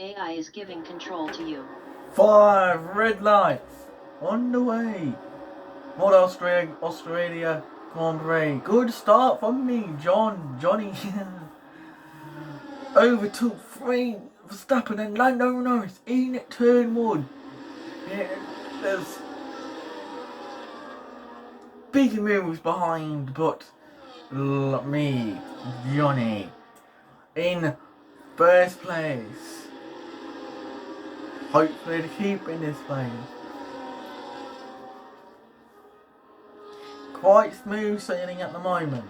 AI is giving control to you. 5 red lights on the way. What Australia Grand Prix. Good start from me, Johnny. Overtook 3 Verstappen and Lando Norris in turn 1. Yeah, there's big moves behind, but me, Johnny, in first place. Hopefully to keep in this place. Quite smooth sailing at the moment.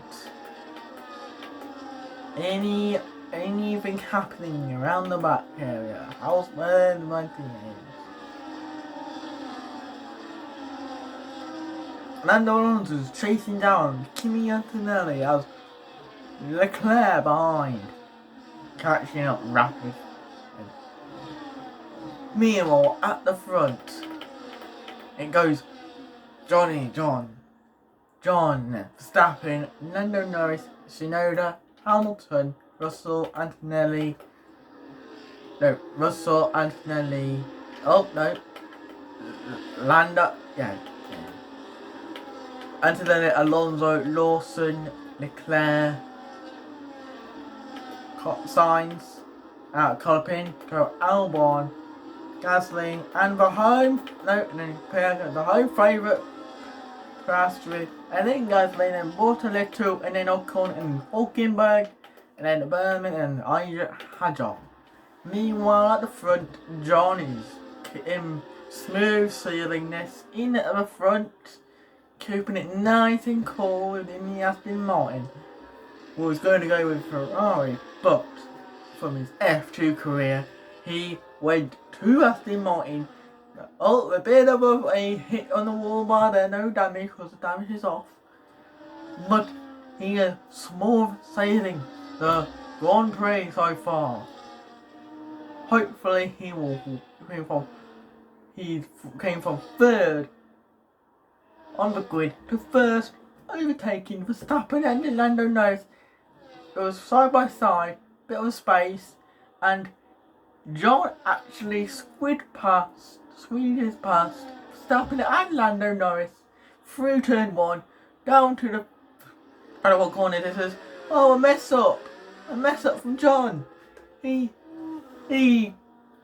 Anything happening around the back area? How's where the monkey is? Lando Alonso is chasing down Kimi Antonelli as Leclerc behind, catching up rapid. Meanwhile, at the front, it goes John, Verstappen, Lando Norris, Tsunoda, Hamilton, Russell, Antonelli. Oh no, Antonelli, Alonso, Lawson, Leclerc, Sainz, Colpin, Albon, Gasly, and the home favourite Piastri, and then Gasly, and Bortoletto, and then Ocon, and Hulkenberg, and then Berman, and Isaac Hadjar. Meanwhile, at the front, John is smooth sailing this in at the front, keeping it nice and cool within the Aston Martin. Was going to go with Ferrari, but from his F2 career, he went to Aston Martin. A bit of a hit on the wall bar there, no damage because the damage is off. But he is smooth sailing the Grand Prix so far. Hopefully he came from third on the grid to first, overtaking Verstappen and Lando Norris. It was side by side, bit of a space, and John actually squeezed past Verstappen and Lando Norris through turn 1, down to the, I don't know what corner this is. Oh, a mess up from John. He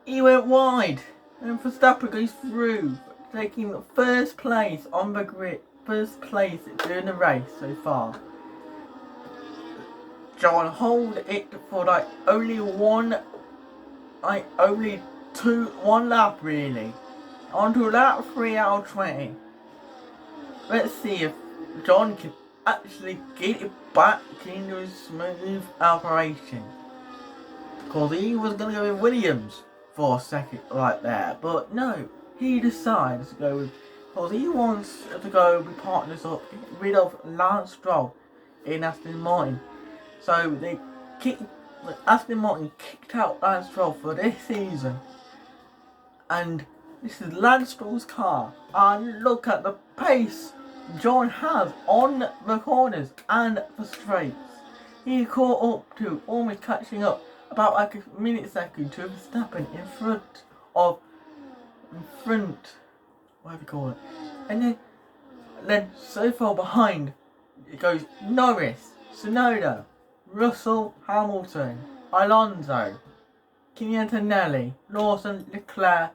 went wide, and Verstappen goes through, taking the first place on the grid, first place during the race so far. John hold it for one lap really. On to lap 3 out of 20. Let's see if John can actually get it back into a smooth operation. Because he was going to go with Williams for a second like that. But no, he decides to go with, because he wants to go with partners up, get rid of Lance Stroll in Aston Martin. So Aston Martin kicked out Lance Stroll for this season. And this is Lance Stroll's car. And look at the pace John has on the corners and the straights. He caught up to almost catching up about a second to Verstappen in front, whatever you call it. And then so far behind, it goes Norris, Tsunoda, Russell, Hamilton, Alonso, Kimi Antonelli, Lawson, Leclerc,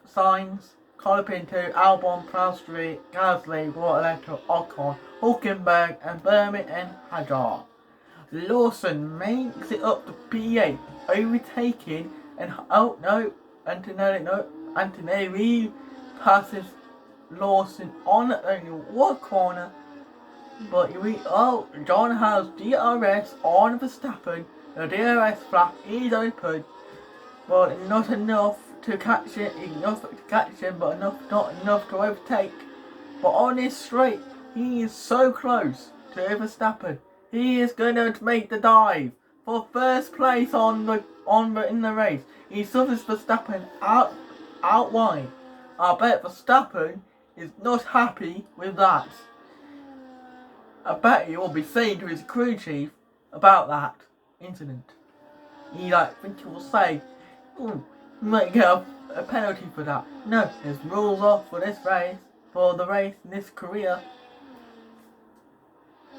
Sainz, Colapinto, Albon, Piastri, Gasly, Bortoletto, Ocon, Hulkenberg, and Berman and Hadjar. Lawson makes it up to P8, overtaking, and Antonelli passes Lawson on only one corner. But John has DRS on Verstappen. The DRS flap is open, but not enough to catch it. But not enough to overtake. But on this straight, he is so close to Verstappen. He is going to make the dive for first place in the race. He suffers Verstappen out wide. I bet Verstappen is not happy with that. I bet he will be saying to his crew chief about that incident. He will say, Ooh, you might get a penalty for that. No, there's rules off for this race, for the race in this career.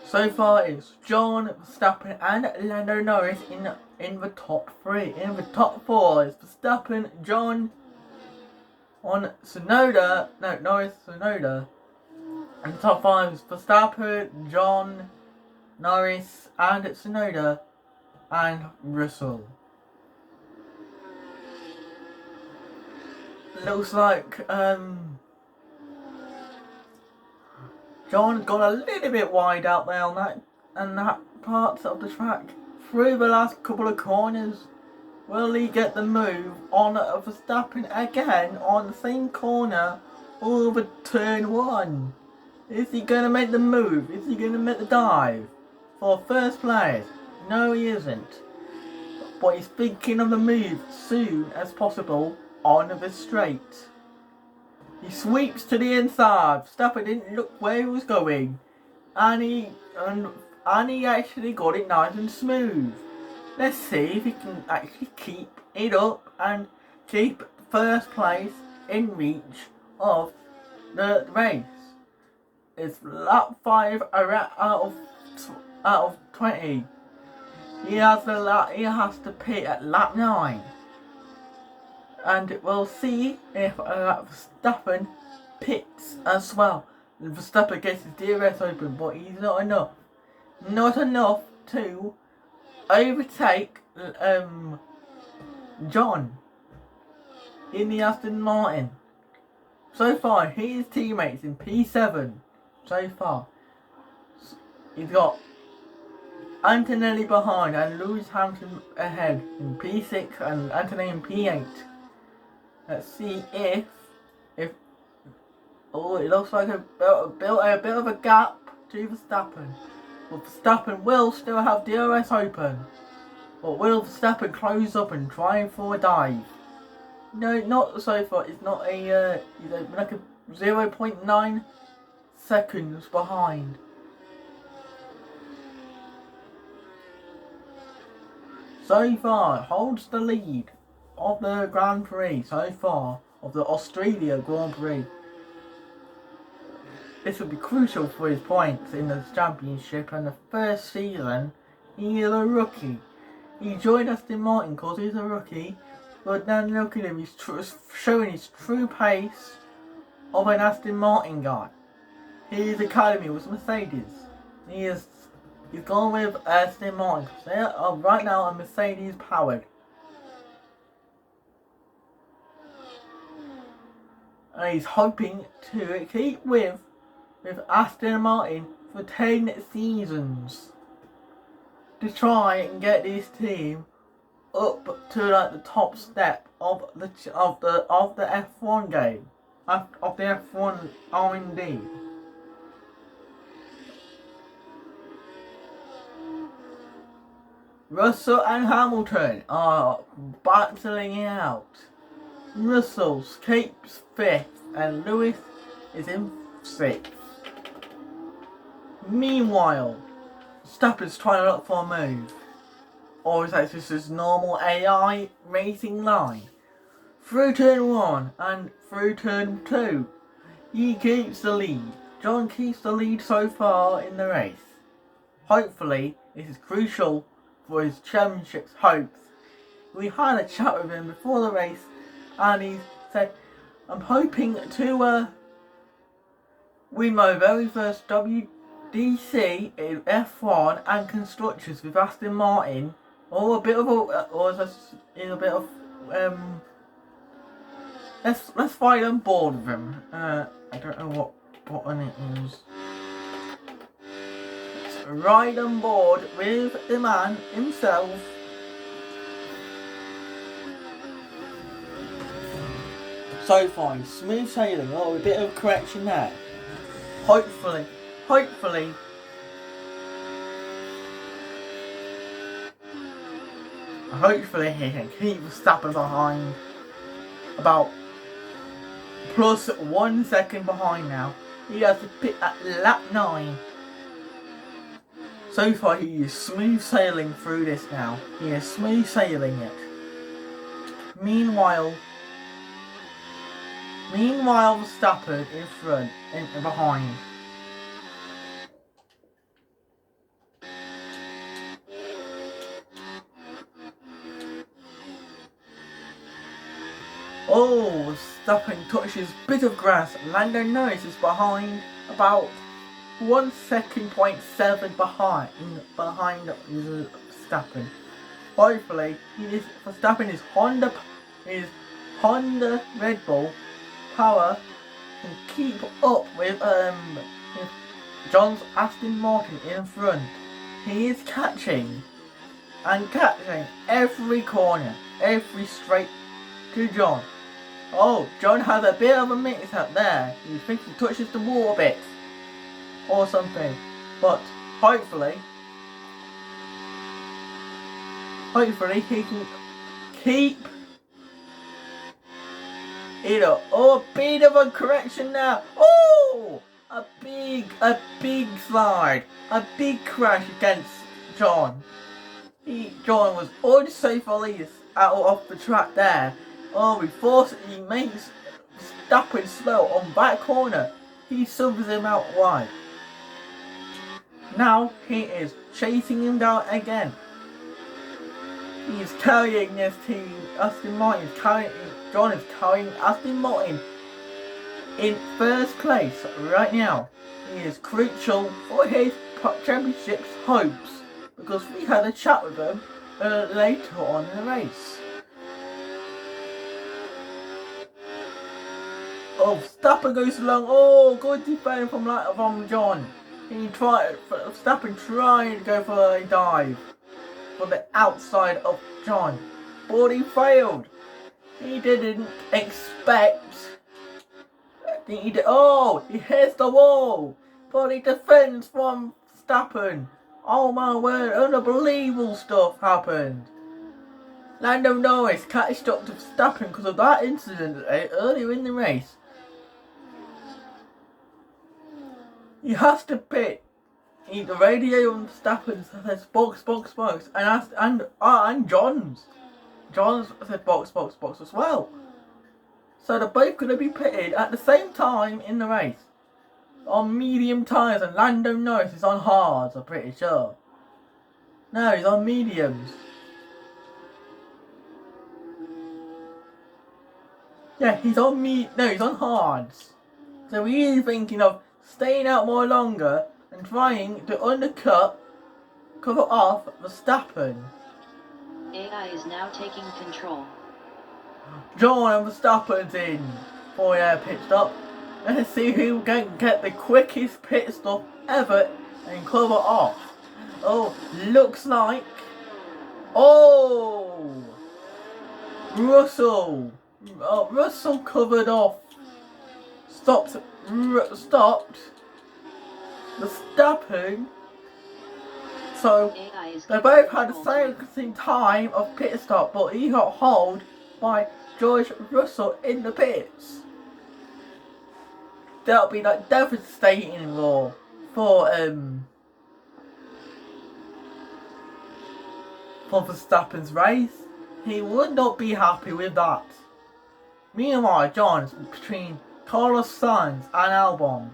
So far, it's John Verstappen and Lando Norris in the top 3. In the top 4 is Verstappen, John, on Norris, Tsunoda. And the top 5 is Verstappen, John, Norris, and Tsunoda, and Russell. Looks like John got a little bit wide out there on that part of the track. Through the last couple of corners, will he get the move on Verstappen again on the same corner over turn 1? Is he going to make the move? Is he going to make the dive for first place? No, he isn't. But he's thinking of the move soon as possible on the straight. He sweeps to the inside. Verstappen didn't look where he was going, and he actually got it nice and smooth. Let's see if he can actually keep it up and keep first place in reach of the race. It's lap 5 out of 20. He has to pit at lap 9. And we'll see if Verstappen pits as well. Verstappen gets his DRS open, but he's not enough to overtake John in the Aston Martin. So far, his teammates in P7. So far, he's got Antonelli behind and Lewis Hamilton ahead in P6 and Antonelli in P8. Let's see if it looks like a bit of a gap to Verstappen. But Verstappen will still have DRS open. But will Verstappen close up and try for a dive? No, not so far. It's not he's like a 0.9 seconds behind. So far, holds the lead of the Grand Prix so far, of the Australia Grand Prix. This will be crucial for his points in the championship, and the first season he is a rookie. He joined Aston Martin because he's a rookie, but then look at him, he's showing his true pace of an Aston Martin guy. His academy was Mercedes. He's gone with Aston Martin because they are right now a Mercedes powered. And he's hoping to keep with Aston Martin for 10 seasons to try and get this team up to like the top step of the F1 game, of the F1 R&D. Russell and Hamilton are battling it out. Russell keeps 5th and Lewis is in 6th. Meanwhile, Verstappen's trying to look for a move. Or is that just his normal AI racing line? Through turn 1 and through turn 2, he keeps the lead. John keeps the lead so far in the race. Hopefully, this is crucial for his championship's hopes. We had a chat with him before the race, and he said, I'm hoping to win my very first WDC in F1 and constructors with Aston Martin, or a bit of let's fight on board with him. I don't know what one it is. Let's ride on board with the man himself. So far, smooth sailing. Oh, a bit of correction there. Hopefully he can keep Verstappen behind. About plus 1 second behind now. He has to pit at lap 9. So far, he is smooth sailing through this now. He is smooth sailing it. Meanwhile, Verstappen in front and behind. Oh, Verstappen touches bit of grass. Lando Norris is behind, about 1 second, 0.7 behind Verstappen. Hopefully, Verstappen is Honda Red Bull power can keep up with John's Aston Martin in front. He is catching every corner, every straight to John. Oh, John has a bit of a mix up there. He thinks he touches the wall a bit or something, but hopefully he can keep it up. Oh, a bit of a correction now. Oh, a big slide, a big crash against John. John was unsafely out off the track there. Oh, he makes Verstappen slow on that corner. He subs him out wide. Now he is chasing him down again. He's carrying this team. Aston Martin John is carrying Aston Martin in first place right now. He is crucial for his championship's hopes because we had a chat with him later on in the race. Oh, Verstappen goes along. Oh, good defense from John. Verstappen tried to go for a dive from the outside of John, but he failed. He didn't expect. He hits the wall, but he defends from Verstappen. Oh my word, unbelievable stuff happened. Lando Norris catched up to Verstappen because of that incident earlier in the race. He has to pit. The radio on Verstappen says box, and John's said box as well. So they're both going to be pitted at the same time in the race on medium tyres, and Lando Norris is on hards. I'm pretty sure. No, he's on mediums. Yeah, he's on hards. So he's thinking of staying out more longer and trying to cover off Verstappen. AI is now taking control. John and Verstappen's in for their pit stop. Let's see who can get the quickest pit stop ever and cover off. Oh, looks like... Oh! Russell covered off. Stopped Verstappen. So they both had the same time of pit stop, but he got hauled by George Russell in the pits. That'll be like devastating for Verstappen's race. He would not be happy with that. Meanwhile, John's between Carlos Sainz and Albon.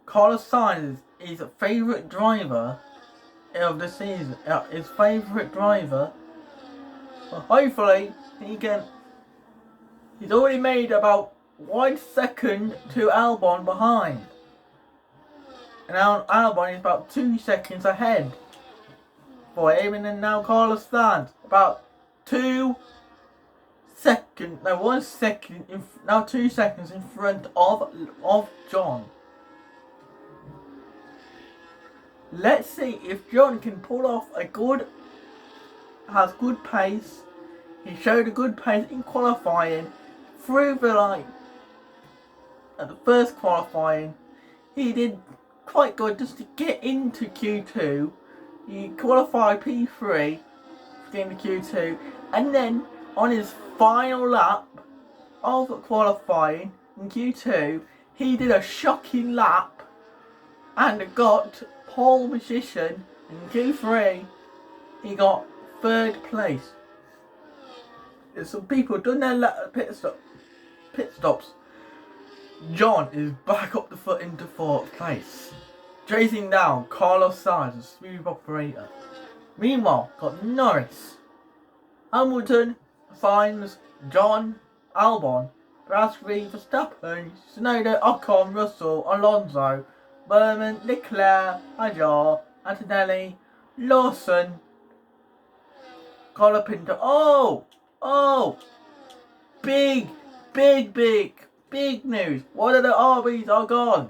Carlos Sainz is a favourite driver of the season. His favourite driver. But hopefully he's already made about 1 second to Albon behind. And now Albon is about 2 seconds ahead for him, and then now Carlos Sainz about 1 second, now 2 seconds in front of John. Let's see if John can pull off has good pace. He showed a good pace in qualifying through the line. At the first qualifying, he did quite good just to get into Q2. He qualified P3 to get into Q2, and then on his final lap of qualifying in Q2, he did a shocking lap and got pole position in Q3. He got 3rd place. some people done their pit stops. John is back up the foot into 4th place, chasing down Carlos Sainz, a smooth operator. Meanwhile, got Norris, Hamilton, Sainz, John, Albon, Piastri, Verstappen, Tsunoda, Ocon, Russell, Alonso, Berman, Leclerc, Hajar, Antonelli, Lawson, Colapinto. Oh! Big news. One of the RBs are gone.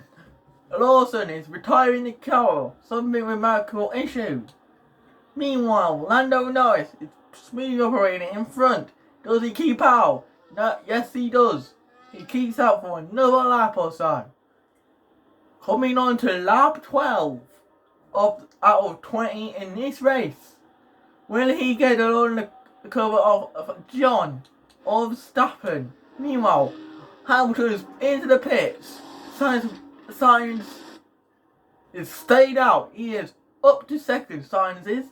Lawson is retiring the car. Something with mechanical issues. Meanwhile, Lando Norris is smooth operating in front. Does he keep out? No, yes he does. He keeps out for another lap or so. Coming on to lap 12 out of 20 in this race. Will he get on the cover of John or Verstappen? Meanwhile, Hamilton is into the pits. Sainz is stayed out. He is up to second. Sainz is.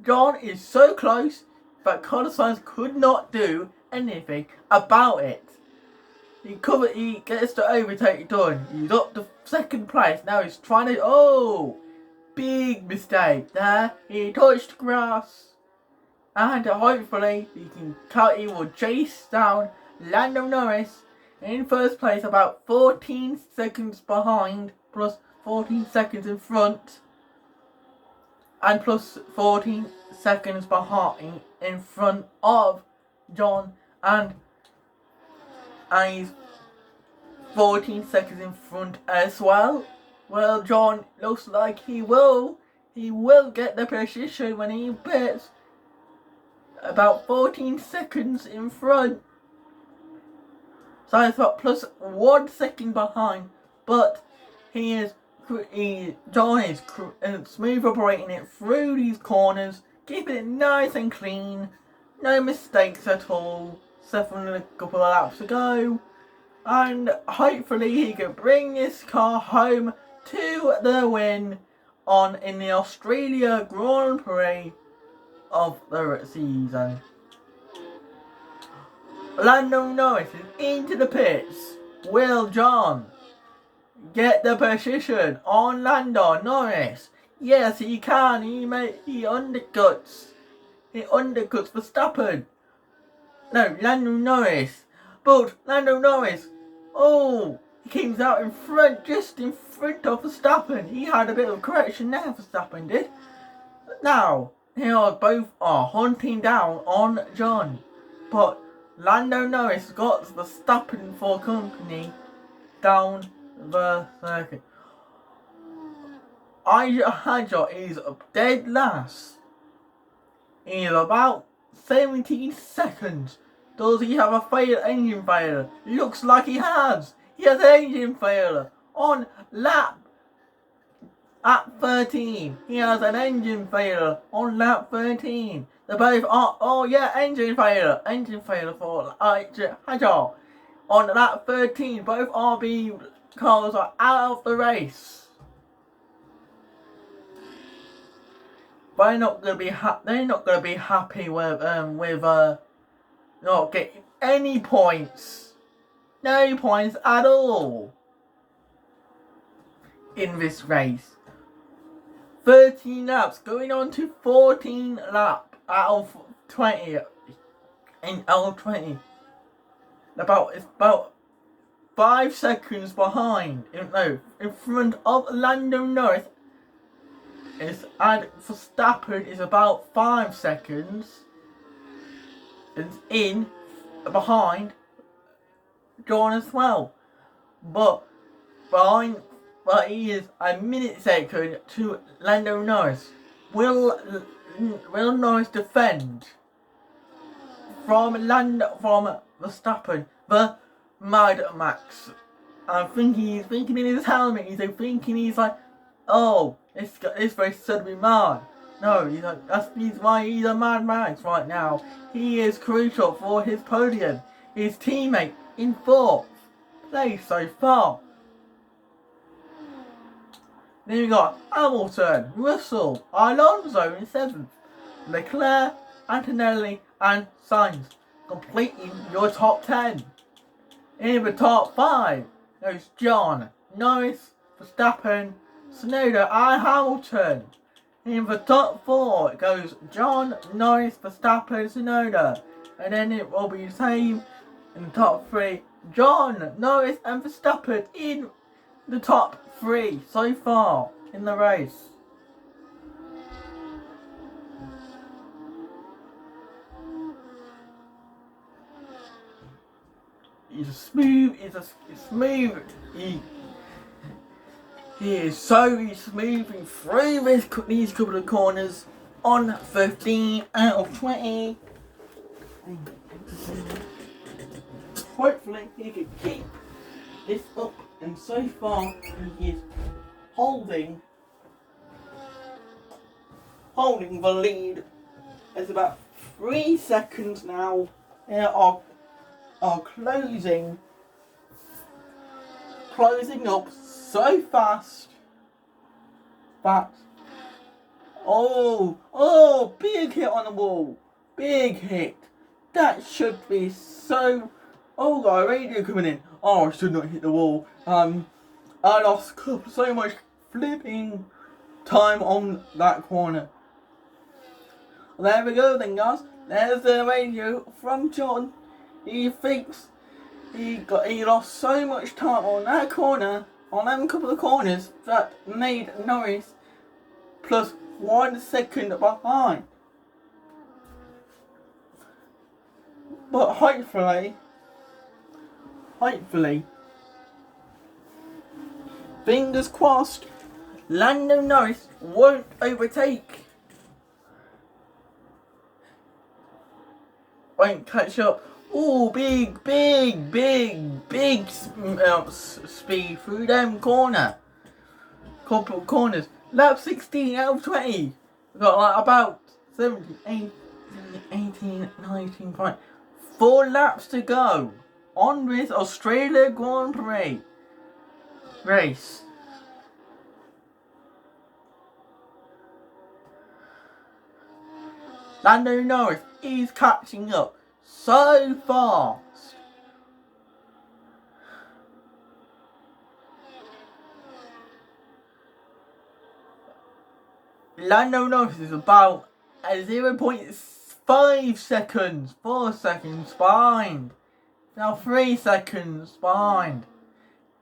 John is so close that Carlos Sainz could not do anything about it. He gets to overtake done. He's up to second place. Now he's trying to. Big mistake there. He touched grass. And hopefully he will chase down Lando Norris in first place, about 14 seconds behind, plus 14 seconds in front, and plus 14 seconds behind in front of John, and he's 14 seconds in front as well. Well, John looks like he will get the position when he pits. About 14 seconds in front. So it's got plus 1 second behind, but John is smooth operating it through these corners, keeping it nice and clean, no mistakes at all, except for a couple of laps to go, and hopefully he can bring this car home to the win in the Australia Grand Prix of the season. Lando Norris is into the pits. Will John get the position on Lando Norris? Yes, he can. He undercuts. He undercuts Verstappen. No, Lando Norris. But Lando Norris, he came out in front, just in front of Verstappen. He had a bit of correction there, Verstappen did. Now, both are hunting down on John, but Lando Norris got Verstappen for company down the circuit. Hajar is dead last. He is about 17 seconds. Does he have a engine failure? Looks like he has. He has an engine failure on lap at 13. He has an engine failure on lap 13. They both are, engine failure. Engine failure for Hajar. On lap 13, both RB cars are out of the race. They're not gonna be happy with not getting any points. No points at all in this race. 13 laps, going on to 14 lap out of 20. In out of 20. It's about 5 seconds behind. In front of Lando Norris. And Verstappen is about 5 seconds. It's behind John as well. But he is a minute second to Lando Norris. Will Norris defend from Verstappen, the Mad Max? I think he's thinking in his helmet. He's like, this race should be mine. No, he's like, that's why he's a Mad Max right now. He is crucial for his podium. His teammate in 4th place so far. Then we got Hamilton, Russell, Alonso in 7th, Leclerc, Antonelli and Sainz. completing your top 10. In the top 5 goes John, Norris, Verstappen, Tsunoda and Hamilton. In the top 4 it goes John, Norris, Verstappen, Tsunoda. And then it will be the same in the top 3. John, Norris and Verstappen in the top 3 so far in the race. He's smooth. He is so smoothing through these couple of corners on 15 out of 20. Hopefully he can keep this up, and so far he is holding the lead. It's about 3 seconds now. Are closing up so fast that big hit on the wall, big hit. That should be so. Oh god, radio coming in. Oh, I should not hit the wall. I lost so much flipping time on that corner. There we go then, guys. There's the radio from John. He thinks he lost so much time on that corner, on them couple of corners, that made Norris plus 1 second behind. But hopefully, fingers crossed, Lando Norris won't overtake. Won't catch up. Oh, big speed through them couple of corners. Lap 16 out of 20. We've got like about 17, 18, 19, 4 laps to go on this Australia Grand Prix race. Lando Norris is catching up so fast. Lando Norris is about 0.5 seconds, 4 seconds behind. Now 3 seconds behind.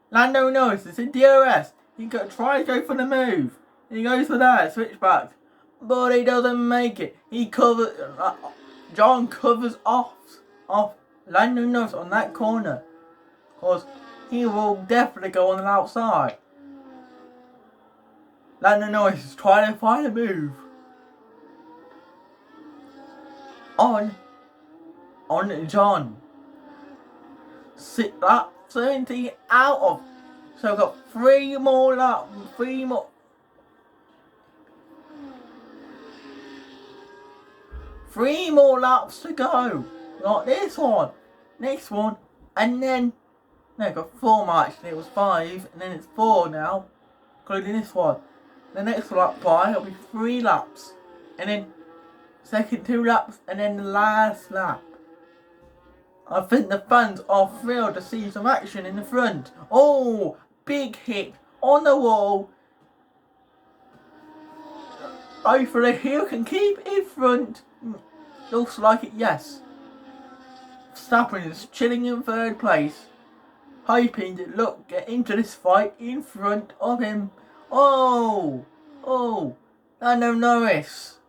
Lando Norris is in DRS. He tries to go for the move. He goes for that switchback, but he doesn't make it. John covers off Lando Norris on that corner, because he will definitely go on the outside. Lando Norris is trying to find a move on John. Lap 17 out of. So we've got 3 more laps. 3 more laps to go. Got this one, next one, and then got 4 more actually. It was 5, and then it's 4 now, including this one. The next lap by it'll be 3 laps, and then second 2 laps, and then the last lap. I think the fans are thrilled to see some action in the front. Oh, big hit on the wall. Hopefully he can keep in front. Looks like it, yes. Verstappen is chilling in 3rd place, hoping to get into this fight in front of him. Oh, Lando Norris.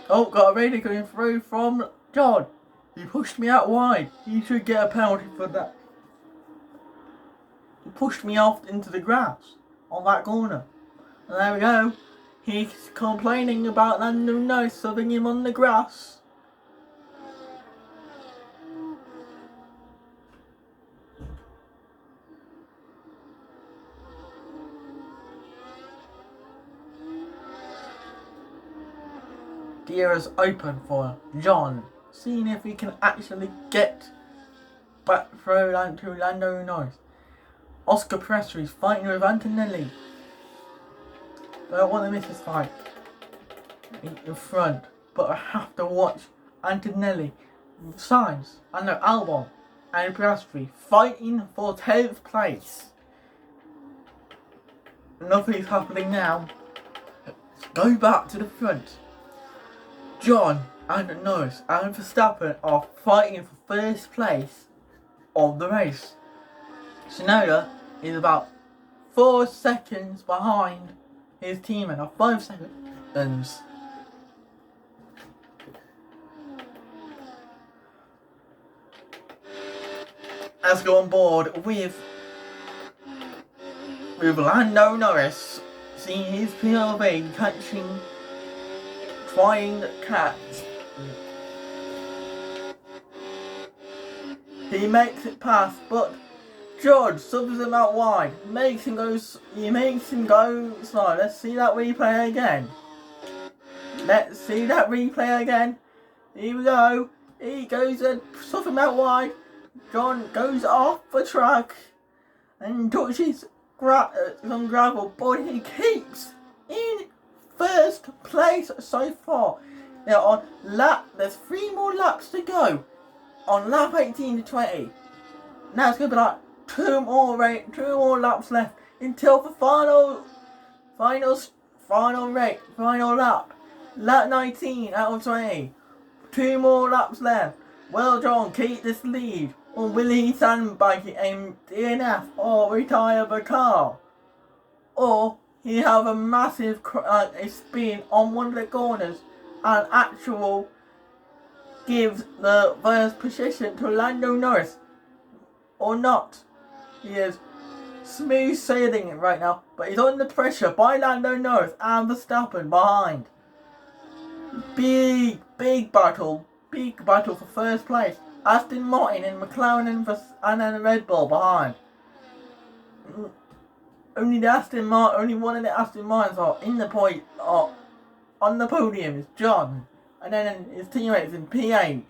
Oh, got a radio going through from John. He pushed me out wide. He should get a penalty for that. He pushed me off into the grass on that corner. And there we go. He's complaining about Lando Norris subbing him on the grass. Gear is open for John, seeing if he can actually get back through to Lando Norris. Oscar Piastri is fighting with Antonelli. Don't want to miss this fight in front, but I have to watch Antonelli Sainz and Albon and Piastri fighting for 10th place. Nothing's happening now. Let's go back to the front. John and Norris and Verstappen are fighting for first place of the race. Tsunoda is about 4 seconds behind his teammate, or 5 seconds. Let's go on board with Lando Norris, seeing his PLV trying to catch. He makes it past, but George subs him out wide. He makes him go slow. Let's see that replay again. Here we go. He goes and subs him out wide. John goes off the track and touches some gravel, but he keeps in first place so far. Now there's 3 more laps to go on lap 18 to 20. Now it's going to be like 2 more laps left until the final lap. Lap 19 out of 20. 2 more laps left. Will John keep this lead, or will he sandbag it and DNF or retire the car? Or he have a massive a spin on one of the corners and gives the first position to Lando Norris, or not? He is smooth sailing it right now, but he's under pressure by Lando Norris and Verstappen behind. Big battle for first place. Aston Martin and McLaren and then Red Bull behind. Only one of the Aston Martins are in the point on the podium is John, and then his teammates in P8.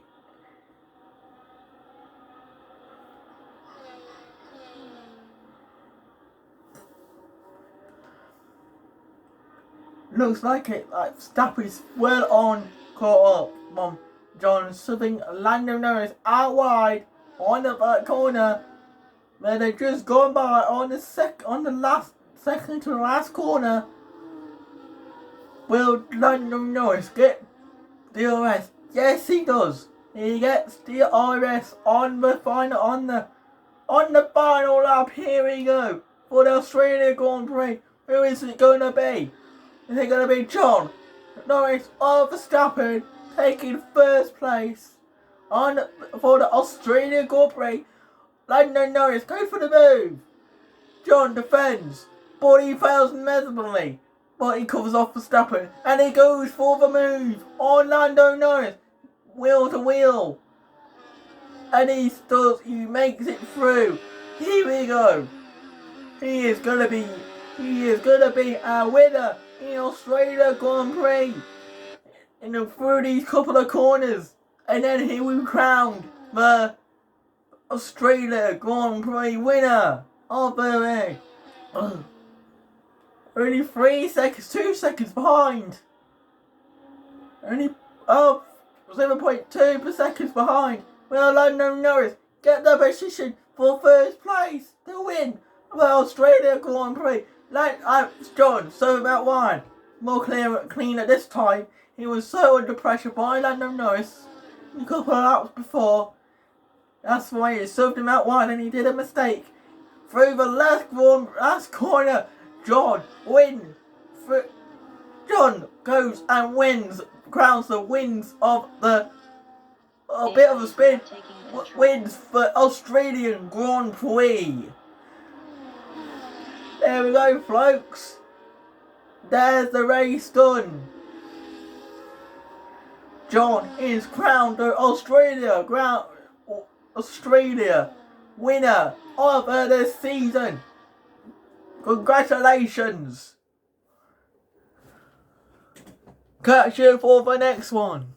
Looks like it, like Verstappen's well on caught up. John subbing Lando Norris out wide on the back corner, where they've just gone by on the last second to the last corner. Will Lando Norris get DRS? Yes, he does. He gets DRS on the final lap. Here we go for the Australia Grand Prix. Who is it going to be? Is it going to be John Norris or Verstappen taking first place for the Australia Grand Prix? Lando Norris goes for the move. John defends, but he fails miserably. But he covers off Verstappen and he goes for the move on Lando Norris, wheel to wheel, and he makes it through. Here we go. He is gonna be a winner in Australia Grand Prix. Through these couple of corners, and then he will be crowned the Australia Grand Prix winner of the race. Only 3 seconds, 2 seconds behind. Only 0.2 seconds behind. Will Lando Norris get the position for first place to win the Australia Grand Prix? John, so about wide, more cleaner this time. He was so under pressure by Lando Norris a couple of laps before. That's why he served him out wide and he did a mistake. Through the last corner, John wins. John goes and wins, crowns the wins of a bit of a spin, wins the Australian Grand Prix. There we go, folks. There's the race done. John is crowned the Australia winner of the season. Congratulations. Catch you for the next one.